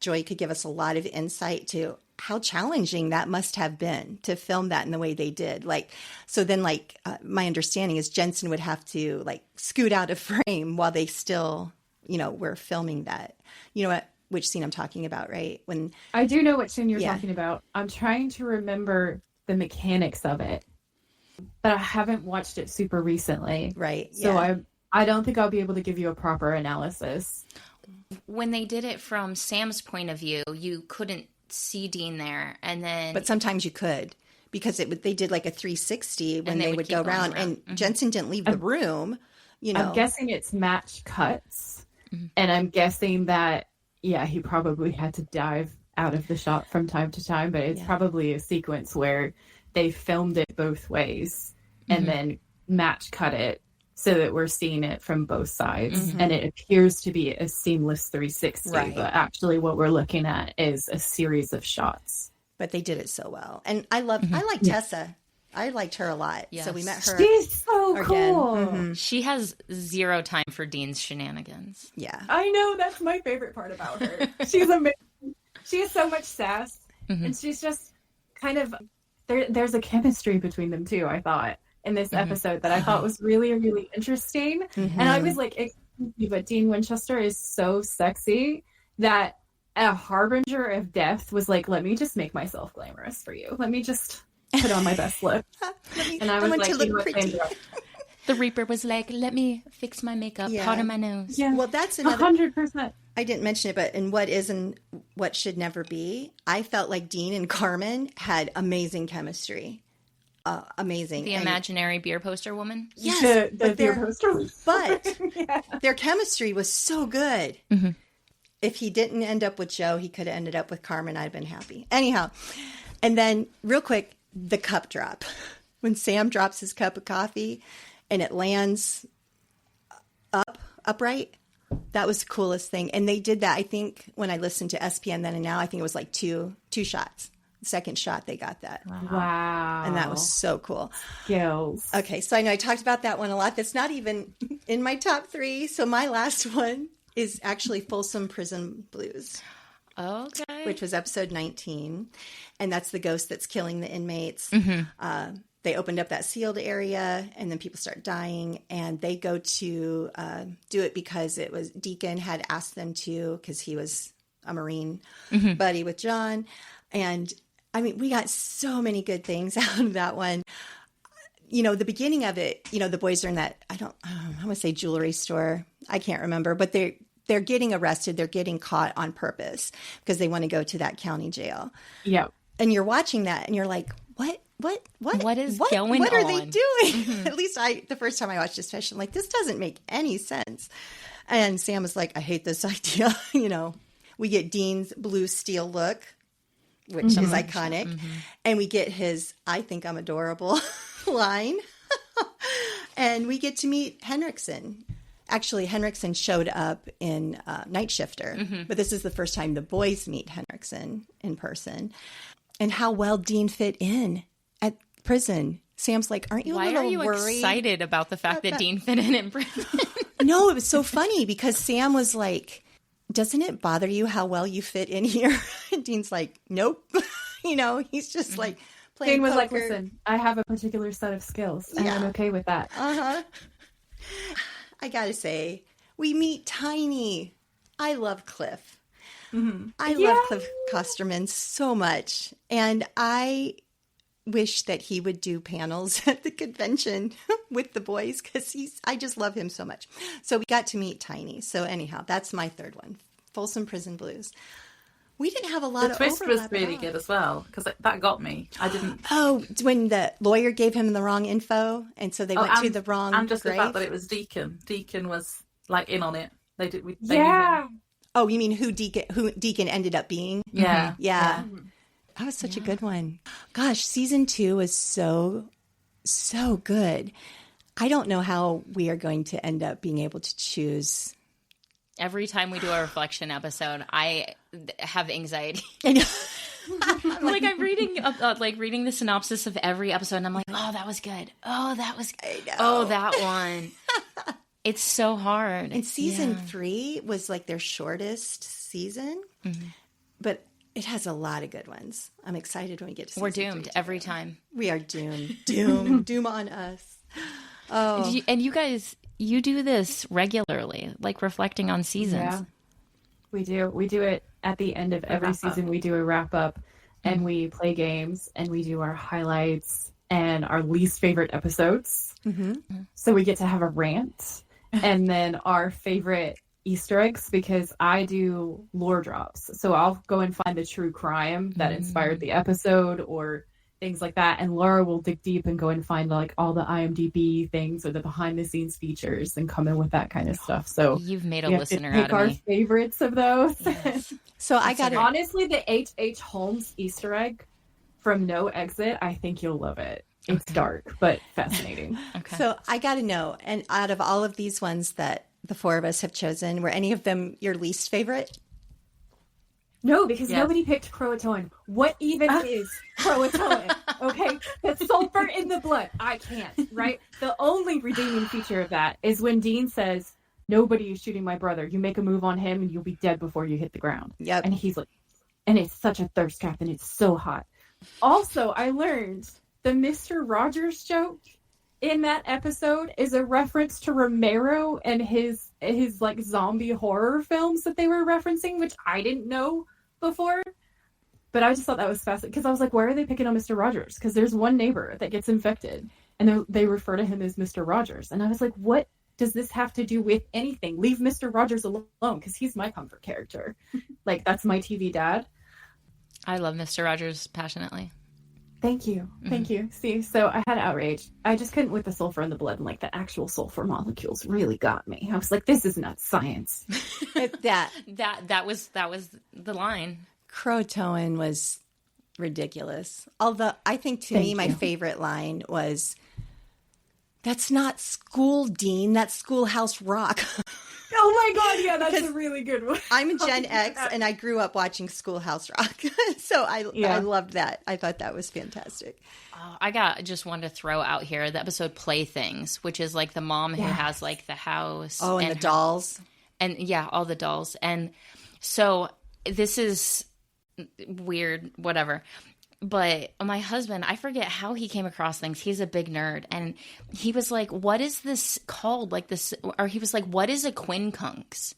Speaker 2: Joy could give us a lot of insight to how challenging that must have been to film that in the way they did. Like, so then my understanding is Jensen would have to like scoot out of frame while they still, were filming that. You know what? Which scene I'm talking about, right? When
Speaker 3: I do know what scene you're talking about. I'm trying to remember the mechanics of it, but I haven't watched it super recently.
Speaker 2: Right.
Speaker 3: So I don't think I'll be able to give you a proper analysis.
Speaker 1: When they did it from Sam's point of view, you couldn't see Dean there, and then
Speaker 2: but sometimes you could, because they did like a 360 when they would go around. And Jensen didn't leave the room.
Speaker 3: I'm guessing it's match cuts, and I'm guessing that. Yeah, he probably had to dive out of the shot from time to time, but it's probably a sequence where they filmed it both ways and then match cut it so that we're seeing it from both sides. And it appears to be a seamless 360, but actually what we're looking at is a series of shots.
Speaker 2: But they did it so well. And I like Tessa. I liked her a lot. Yes. So we met her.
Speaker 3: She's so cool.
Speaker 1: She has zero time for Dean's shenanigans.
Speaker 2: Yeah.
Speaker 3: I know. That's my favorite part about her. She's amazing. She has so much sass. And she's just kind of... There's a chemistry between them, too, I thought, in this episode that I thought was really, really interesting. And I was like, but Dean Winchester is so sexy that a harbinger of death was like, let me just make myself glamorous for you. Let me just... put on my best look. And I was like, to look pretty.
Speaker 1: The Reaper was like, let me fix my makeup, powder my nose.
Speaker 2: Yeah. Well, that's another
Speaker 3: 100%.
Speaker 2: I didn't mention it, but in What Is and What Should Never Be, I felt like Dean and Carmen had amazing chemistry. Amazing.
Speaker 1: The imaginary beer poster woman?
Speaker 2: Yes.
Speaker 3: The beer poster.
Speaker 2: But their chemistry was so good. If he didn't end up with Joe, he could have ended up with Carmen. I'd have been happy. Anyhow. And then real quick, the cup drop. When Sam drops his cup of coffee and it lands upright, that was the coolest thing. And they did that, I think, when I listened to SPN then and now, I think it was like two shots. The second shot, they got that.
Speaker 3: Wow.
Speaker 2: And that was so cool.
Speaker 3: Skills.
Speaker 2: Okay, so I know I talked about that one a lot. That's not even in my top 3. So my last one is actually Folsom Prison Blues.
Speaker 1: Okay.
Speaker 2: Which was episode 19. And that's the ghost that's killing the inmates. They opened up that sealed area, and then people start dying. And they go to do it because it was Deacon had asked them to, because he was a Marine buddy with John. And I mean, we got so many good things out of that one. You know, the beginning of it, you know, the boys are in that, I'm going to say jewelry store. I can't remember, but they're getting arrested. They're getting caught on purpose because they want to go to that county jail.
Speaker 3: Yeah.
Speaker 2: And you're watching that and you're like, what
Speaker 1: is going on?
Speaker 2: What are they doing? At least the first time I watched this fish, I'm like, this doesn't make any sense. And Sam was like, I hate this idea. You know, we get Dean's blue steel look, which is iconic. And we get his, I think I'm adorable line. And we get to meet Henriksen. Actually, Henriksen showed up in Night Shifter, but this is the first time the boys meet Henriksen in person. And how well Dean fit in at prison. Sam's like, aren't you a little worried?
Speaker 1: Why are you excited about the fact that Dean fit in prison?
Speaker 2: No, it was so funny because Sam was like, doesn't it bother you how well you fit in here? And Dean's like, nope. You know, he's just like playing
Speaker 3: Dean was
Speaker 2: poker.
Speaker 3: like, listen, I have a particular set of skills, and I'm okay with that.
Speaker 2: I gotta say, we meet Tiny. I love Cliff. I love Cliff Kosterman so much. And I wish that he would do panels at the convention with the boys because I just love him so much. So we got to meet Tiny. So anyhow, that's my third one, Folsom Prison Blues. We didn't have a lot of
Speaker 4: twist
Speaker 2: overlap
Speaker 4: was really good as well because that got me. I didn't.
Speaker 2: Oh, when the lawyer gave him the wrong info, and so they went to the wrong.
Speaker 4: And just
Speaker 2: grave?
Speaker 4: the fact that it was Deacon. Deacon was like in on it. They did. They
Speaker 3: Yeah.
Speaker 2: Oh, you mean who Deacon ended up being?
Speaker 4: Yeah.
Speaker 2: Yeah. That was such a good one. Gosh, season 2 was so good. I don't know how we are going to end up being able to choose.
Speaker 1: Every time we do a reflection episode, I have anxiety. Like I'm reading reading the synopsis of every episode, and I'm like, oh, that was good. Oh, that was good. Oh, that one. It's so hard.
Speaker 2: And season 3 was like their shortest season, but it has a lot of good ones. I'm excited when we get to season 3.
Speaker 1: We're doomed every time.
Speaker 2: We are doomed. Doom on us. Oh.
Speaker 1: And you guys, you do this regularly, like reflecting on seasons.
Speaker 3: Yeah, we do. We do it at the end of every season. We do a wrap up and we play games and we do our highlights and our least favorite episodes. So we get to have a rant and then our favorite Easter eggs, because I do lore drops. So I'll go and find the true crime that inspired the episode or things like that. And Laura will dig deep and go and find like all the IMDb things or the behind the scenes features and come in with that kind of stuff. So
Speaker 1: you've made a listener
Speaker 3: pick
Speaker 1: out of
Speaker 3: our
Speaker 1: me.
Speaker 3: favorites of those.
Speaker 1: Yes.
Speaker 2: So I got
Speaker 3: honestly, the H.H. Holmes Easter egg from No Exit, I think you'll love it. It's dark, but fascinating.
Speaker 1: Okay.
Speaker 2: So I got to know, and out of all of these ones that the four of us have chosen, were any of them your least favorite?
Speaker 3: No, because nobody picked Croatoan. What even is Croatoan? Okay, that's sulfur in the blood. I can't, right? The only redeeming feature of that is when Dean says, nobody is shooting my brother. You make a move on him and you'll be dead before you hit the ground.
Speaker 2: Yep.
Speaker 3: And he's like, and it's such a thirst trap and it's so hot. Also, I learned the Mr. Rogers joke in that episode is a reference to Romero and his like zombie horror films that they were referencing, which I didn't know before. But I just thought that was fascinating because I was like, why are they picking on Mr. Rogers? Because there's one neighbor that gets infected and they refer to him as Mr. Rogers. And I was like, what does this have to do with anything? Leave Mr. Rogers alone because he's my comfort character. Like, that's my TV dad.
Speaker 1: I love Mr. Rogers passionately.
Speaker 3: Thank you. Thank you. See, so I had outrage. I just couldn't with the sulfur in the blood, and like the actual sulfur molecules really got me. I was like, this is not science.
Speaker 1: That was the line.
Speaker 2: Croatoan was ridiculous. Although I think to me, my favorite line was That's not School Dean. That's Schoolhouse Rock.
Speaker 3: Oh my God, yeah, that's a really good one.
Speaker 2: I'm a Gen X, and I grew up watching Schoolhouse Rock. So I loved that. I thought that was fantastic.
Speaker 1: Oh, I got just one to throw out here. The episode Playthings, which is like the mom who has like the house.
Speaker 2: Oh, and the dolls.
Speaker 1: And yeah, all the dolls. And so this is weird, whatever. But my husband, I forget how he came across things. He's a big nerd. And he was like, what is this called? Like this, or he was like, what is a quincunx?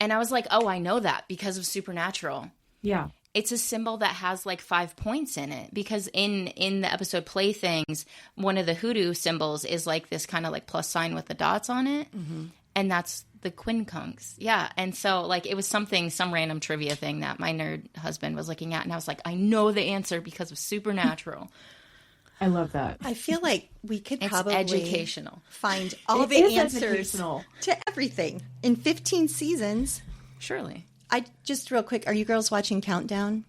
Speaker 1: And I was like, oh, I know that because of Supernatural.
Speaker 3: Yeah.
Speaker 1: It's a symbol that has like 5 points in it because in the episode Playthings, one of the hoodoo symbols is like this kind of like plus sign with the dots on it. Mm-hmm. And that's the quincunx. Yeah. And so like it was some random trivia thing that my nerd husband was looking at. And I was like, I know the answer because of Supernatural.
Speaker 3: I love that.
Speaker 2: I feel like we could
Speaker 1: It's
Speaker 2: probably
Speaker 1: educational.
Speaker 2: find all the answers to everything in 15 seasons.
Speaker 1: Surely.
Speaker 2: I just real quick, are you girls watching Countdown?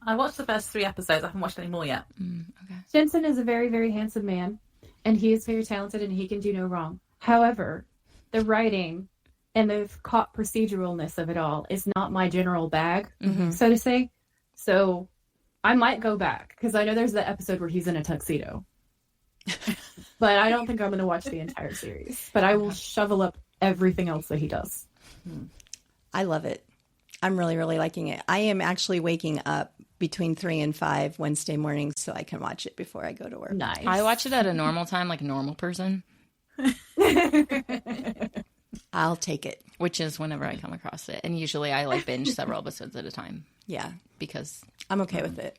Speaker 4: I watched the first 3 episodes. I haven't watched any more yet.
Speaker 1: Okay.
Speaker 3: Jensen is a very, very handsome man, and he is very talented, and he can do no wrong. However, the writing and the caught proceduralness of it all is not my general bag, so to say. So I might go back, because I know there's the episode where he's in a tuxedo. But I don't think I'm going to watch the entire series. But I will shovel up everything else that he does.
Speaker 2: I love it. I'm really, really liking it. I am actually waking up between 3 and 5 Wednesday mornings so I can watch it before I go to work.
Speaker 3: Nice.
Speaker 1: I watch it at a normal time, like a normal person.
Speaker 2: I'll take it.
Speaker 1: Which is whenever I come across it. And usually I like binge several episodes at a time.
Speaker 2: Yeah.
Speaker 1: Because
Speaker 2: I'm okay with it.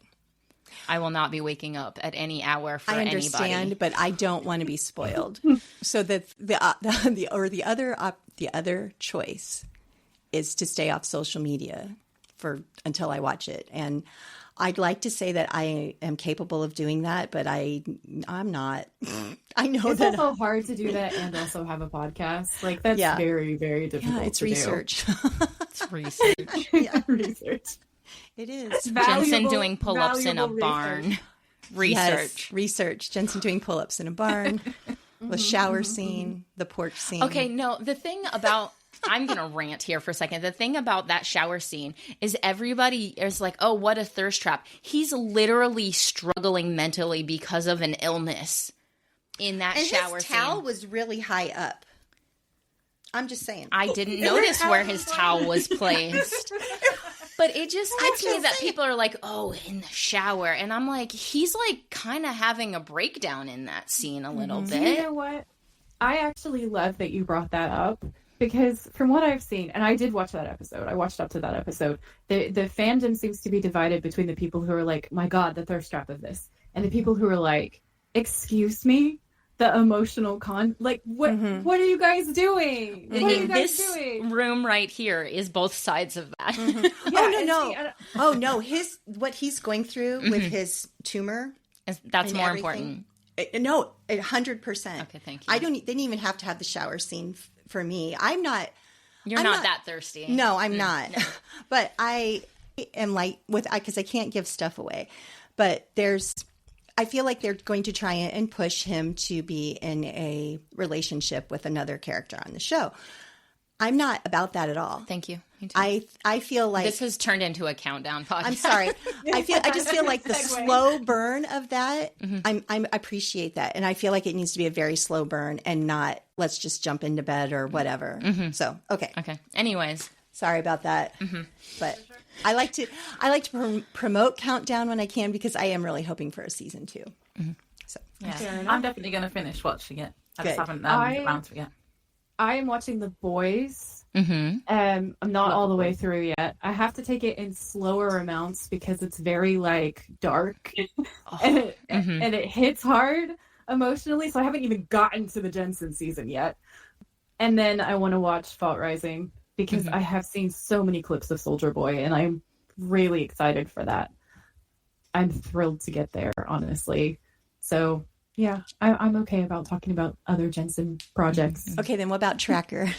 Speaker 1: I will not be waking up at any hour for
Speaker 2: I
Speaker 1: anybody.
Speaker 2: understand, but I don't want to be spoiled. So that the other choice is to stay off social media until I watch it. And I'd like to say that I am capable of doing that, but I'm not. I know
Speaker 3: it's
Speaker 2: that
Speaker 3: also hard to do that and also have a podcast. Like that's very, very difficult.
Speaker 2: it's
Speaker 3: to
Speaker 2: research.
Speaker 1: It's research.
Speaker 3: Research.
Speaker 2: It is.
Speaker 1: Jensen doing pull-ups in a barn.
Speaker 2: Yes, research. Jensen doing pull-ups in a barn. The shower scene, the porch scene.
Speaker 1: Okay, no, the thing about... I'm going to rant here for a second. The thing about that shower scene is everybody is like, oh, what a thirst trap. He's literally struggling mentally because of an illness in that shower
Speaker 2: his
Speaker 1: scene.
Speaker 2: towel was really high up. I'm just saying.
Speaker 1: I didn't notice where his towel was placed. But it just gets me that people are like, oh, in the shower. And I'm like, he's like kind of having a breakdown in that scene a little bit.
Speaker 3: You know what? I actually love that you brought that up. Because from what I've seen, and I did watch that episode, I watched up to that episode, the fandom seems to be divided between the people who are like, my God, the thirst trap of this, and the people who are like, excuse me, the emotional what are you guys doing? What are you guys doing?
Speaker 1: Room right here is both sides of that.
Speaker 2: No. What he's going through with his tumor.
Speaker 1: That's more important.
Speaker 2: No, 100%.
Speaker 1: Okay, thank you.
Speaker 2: They didn't even have to have the shower scene for me. I'm not.
Speaker 1: You're not that thirsty.
Speaker 2: No, I'm not. No. But I am like because I can't give stuff away. But I feel like they're going to try and push him to be in a relationship with another character on the show. I'm not about that at all.
Speaker 1: Thank you. Me too.
Speaker 2: I feel like
Speaker 1: this has turned into a countdown podcast.
Speaker 2: I'm sorry. I just feel like the slow burn of that. I appreciate that, and I feel like it needs to be a very slow burn and not let's just jump into bed or whatever. So okay.
Speaker 1: Anyways,
Speaker 2: sorry about that, but I like to promote Countdown when I can because I am really hoping for a season 2. So
Speaker 4: yeah, I'm definitely going to finish watching it. I just haven't get around to it yet.
Speaker 3: I am watching The Boys. I'm not all the way through yet. I have to take it in slower amounts because it's very dark and it hits hard emotionally. So I haven't even gotten to the Jensen season yet. And then I want to watch Fault Rising because I have seen so many clips of Soldier Boy and I'm really excited for that. I'm thrilled to get there, honestly. So yeah, I'm okay about talking about other Jensen projects.
Speaker 2: Okay, then what about Tracker?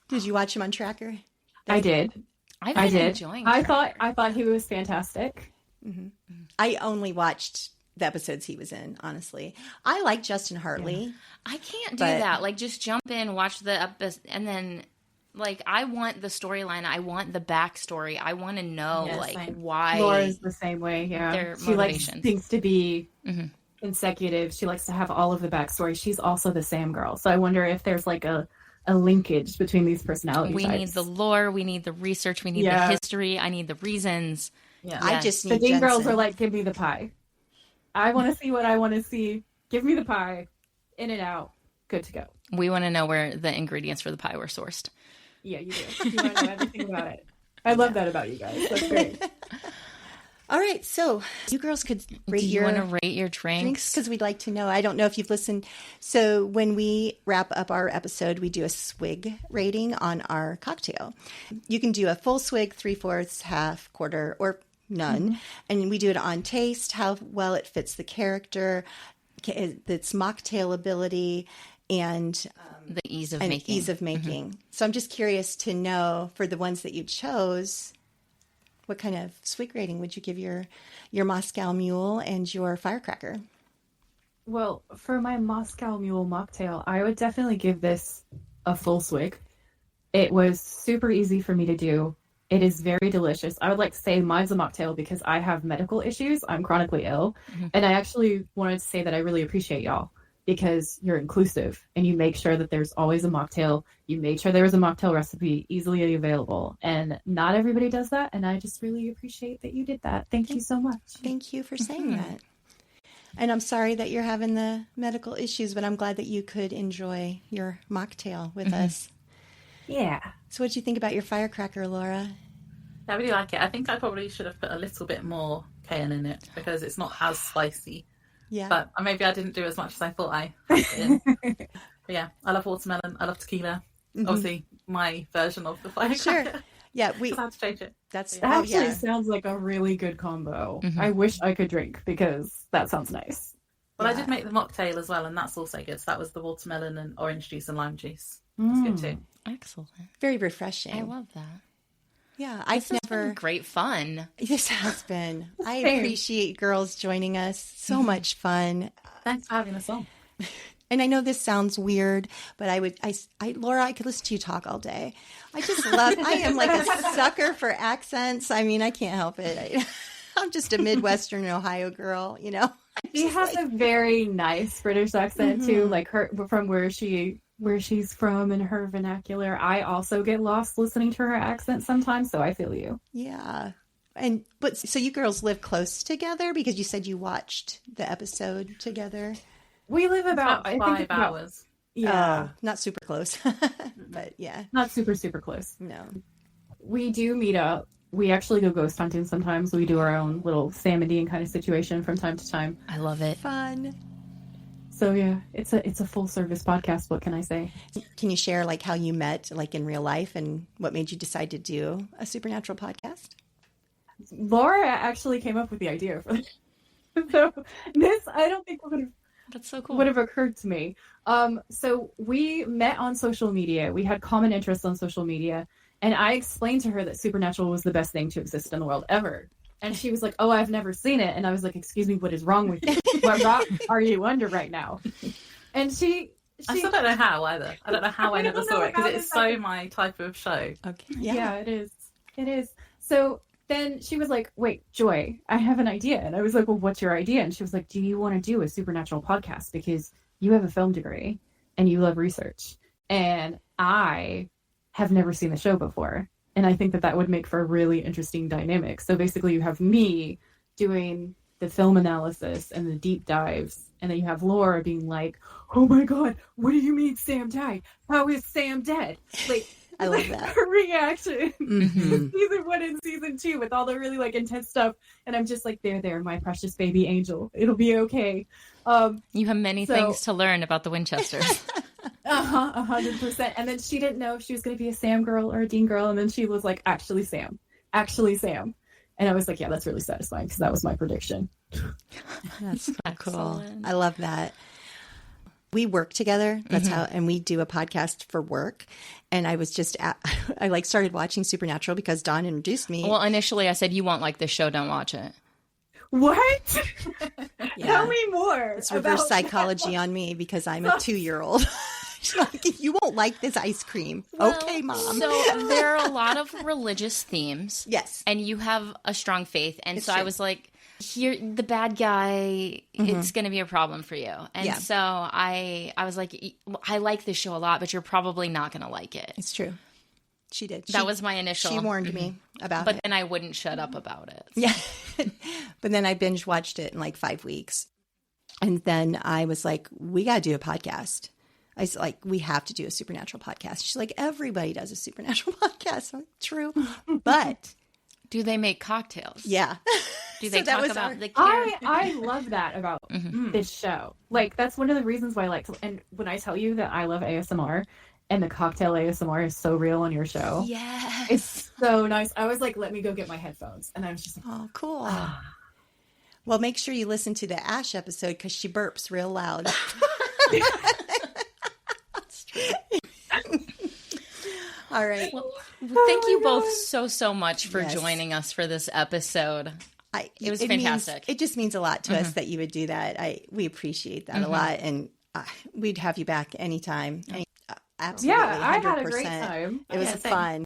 Speaker 2: Did you watch him on Tracker?
Speaker 3: I did.
Speaker 1: I did. Enjoying
Speaker 3: I thought he was fantastic.
Speaker 2: I only watched the episodes he was in, honestly. I like Justin Hartley.
Speaker 1: Yeah. I can't do that. Like, just jump in, watch the episode, and then, like, I want the storyline. I want the backstory. I want to know, why.
Speaker 3: Laura's the same way, yeah. She likes things to be consecutive. She likes to have all of the backstory. She's also the Sam girl. So I wonder if there's, like, a linkage between these personality types.
Speaker 1: We need the lore. We need the research. We need the history. I need the reasons.
Speaker 2: Yeah. I just need
Speaker 3: the Dean girls are like, give me the pie. I want to see what I want to see. Give me the pie. In and out. Good to go.
Speaker 1: We want to know where the ingredients for the pie were sourced.
Speaker 3: Yeah, you do. You want to know everything about it. I love that about you guys. That's great.
Speaker 2: All right, so you girls could rate
Speaker 1: you want to rate your drinks?
Speaker 2: Because we'd like to know. I don't know if you've listened. So when we wrap up our episode, we do a swig rating on our cocktail. You can do a full swig, 3/4, half, quarter, or none. And we do it on taste, how well it fits the character, its mocktail ability, and
Speaker 1: the ease of making. So I'm just curious to know, for the ones that you chose, what kind of swig rating would you give your Moscow Mule and your Firecracker?
Speaker 3: Well, for my Moscow Mule mocktail, I would definitely give this a full swig. It was super easy for me to do. It is very delicious. I would like to say mine's a mocktail because I have medical issues. I'm chronically ill. And I actually wanted to say that I really appreciate y'all because you're inclusive and you make sure that there's always a mocktail. You made sure there was a mocktail recipe easily available. And not everybody does that. And I just really appreciate that you did that. Thank you so much.
Speaker 2: Thank you for saying that. And I'm sorry that you're having the medical issues, but I'm glad that you could enjoy your mocktail with us.
Speaker 3: Yeah.
Speaker 2: So what did you think about your Firecracker, Laura?
Speaker 4: I really like it. I think I probably should have put a little bit more cayenne in it because it's not as spicy.
Speaker 2: Yeah.
Speaker 4: But maybe I didn't do as much as I thought I did. But yeah, I love watermelon. I love tequila. Obviously, my version of the Firecracker.
Speaker 2: Sure. Yeah,
Speaker 4: I had to change it.
Speaker 3: That actually sounds like a really good combo. I wish I could drink because that sounds nice.
Speaker 4: Well, I did make the mocktail as well, and that's also good. So that was the watermelon and orange juice and lime juice. It's good too.
Speaker 1: Excellent.
Speaker 2: Very refreshing.
Speaker 1: I love that.
Speaker 2: Yeah,
Speaker 1: I've never been great fun.
Speaker 2: This has been. I appreciate girls joining us. So much fun.
Speaker 4: Thanks for having us on.
Speaker 2: And I know this sounds weird, but Laura, I could listen to you talk all day. I just love. I am like a sucker for accents. I mean, I can't help it. I'm just a Midwestern Ohio girl, you know.
Speaker 3: She has a very nice British accent too, like her from where she's from and her vernacular. I also get lost listening to her accent sometimes, so I feel you.
Speaker 2: Yeah. But so you girls live close together because you said you watched the episode together.
Speaker 3: We live about
Speaker 4: 5 hours.
Speaker 3: Yeah.
Speaker 2: Not super close. But yeah.
Speaker 3: Not super, super close.
Speaker 2: No.
Speaker 3: We do meet up. We actually go ghost hunting sometimes. We do our own little Sam and Dean kind of situation from time to time.
Speaker 1: I love it.
Speaker 2: Fun.
Speaker 3: So yeah, it's a full service podcast. What can I say?
Speaker 2: Can you share like how you met like in real life and what made you decide to do a supernatural podcast?
Speaker 3: Laura actually came up with the idea for this. So this I don't think
Speaker 1: that's so cool.
Speaker 3: Would have occurred to me. So we met on social media. We had common interests on social media, and I explained to her that supernatural was the best thing to exist in the world ever. And she was like, "Oh, I've never seen it." And I was like, "Excuse me, what is wrong with you? What rock are you under right now?" And she
Speaker 4: I still don't know how either. I don't know how I never saw it because it's so my type of show.
Speaker 2: Okay.
Speaker 3: Yeah, it is. It is. So then she was like, "Wait, Joy, I have an idea." And I was like, "Well, what's your idea?" And she was like, "Do you want to do a supernatural podcast? Because you have a film degree and you love research. And I have never seen the show before. And I think that would make for a really interesting dynamic." So basically you have me doing the film analysis and the deep dives. And then you have Laura being like, "Oh my God, what do you mean Sam died? How is Sam dead?" Like,
Speaker 2: I love that.
Speaker 3: Her reaction. Season 1 and season 2 with all the really like intense stuff. And I'm just like, there, my precious baby angel. It'll be okay.
Speaker 1: You have many things to learn about the Winchesters.
Speaker 3: 100%. And then she didn't know if she was going to be a Sam girl or a Dean girl. And then she was like, actually Sam. And I was like, yeah, that's really satisfying because that was my prediction.
Speaker 2: That's so cool. I love that. We work together. That's how, and we do a podcast for work. And I was just I like started watching Supernatural because Dawn introduced me.
Speaker 1: Well, initially I said, "You won't like this show. Don't watch it."
Speaker 3: What? Tell me more.
Speaker 2: It's reverse psychology on me because I'm a 2-year-old. She's like, you won't like this ice cream.
Speaker 1: Well,
Speaker 2: okay, Mom.
Speaker 1: So there are a lot of religious themes.
Speaker 2: Yes.
Speaker 1: And you have a strong faith. And
Speaker 2: It's
Speaker 1: so
Speaker 2: true.
Speaker 1: I was like, here, the bad guy, it's going to be a problem for you. And so I was like, I like this show a lot, but you're probably not going to like it.
Speaker 2: It's true. She did.
Speaker 1: That was my initial.
Speaker 2: She warned me about
Speaker 1: But
Speaker 2: it.
Speaker 1: then I wouldn't shut up about it.
Speaker 2: Yeah. But then I binge watched it in like 5 weeks. And then I was like, we got to do a podcast. I was like, we have to do a supernatural podcast. She's like, everybody does a supernatural podcast. I'm like, true. But
Speaker 1: Do they make cocktails?
Speaker 2: yeah.
Speaker 1: Do they
Speaker 2: So that
Speaker 1: talk
Speaker 2: was
Speaker 1: about
Speaker 2: our-
Speaker 1: the character?
Speaker 3: I love that about this show. Like, that's one of the reasons why I like to, and when I tell you that I love ASMR and the cocktail ASMR is so real on your show,
Speaker 1: Yes.
Speaker 3: it's so nice. I was like, let me go get my headphones. And I was just like,
Speaker 2: Oh, cool. Well, make sure you listen to the Ash episode because she burps real loud. That's true. All right.
Speaker 1: Well, thank you both so much for
Speaker 2: Yes.
Speaker 1: joining us for this episode. It was
Speaker 2: means-
Speaker 1: fantastic.
Speaker 2: it just means a lot to us that you would do that. We appreciate that a lot. And we'd have you back anytime. Absolutely.
Speaker 3: yeah, I had a
Speaker 2: 100%.
Speaker 3: great time.
Speaker 2: It was
Speaker 1: Yeah, same.
Speaker 2: fun.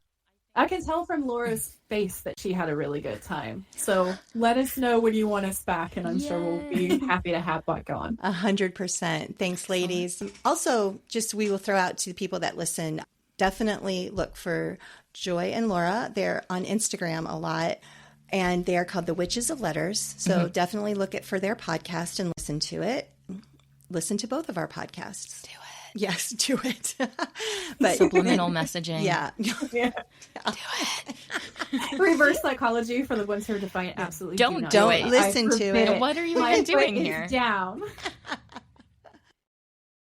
Speaker 3: I can tell from Laura's face that she had a really good time. So let us know when you want us back, and I'm sure we'll be happy to have back on.
Speaker 2: 100%. Thanks, ladies. Also, just we will throw out to the people that listen, definitely look for Joy and Laura. They're on Instagram a lot, and they are called the Witches of Letters. So definitely look for their podcast and listen to it. Listen to both of our podcasts. Do it. Yes, do it. But
Speaker 1: Subliminal messaging.
Speaker 2: yeah.
Speaker 3: Yeah. Reverse psychology for the ones who are defiant. Absolutely
Speaker 1: Don't
Speaker 3: not
Speaker 1: do
Speaker 3: do
Speaker 1: it.
Speaker 3: I
Speaker 2: Listen to
Speaker 3: forbid
Speaker 2: it.
Speaker 1: What are you
Speaker 3: My
Speaker 1: even doing
Speaker 3: foot is
Speaker 1: here?
Speaker 3: down.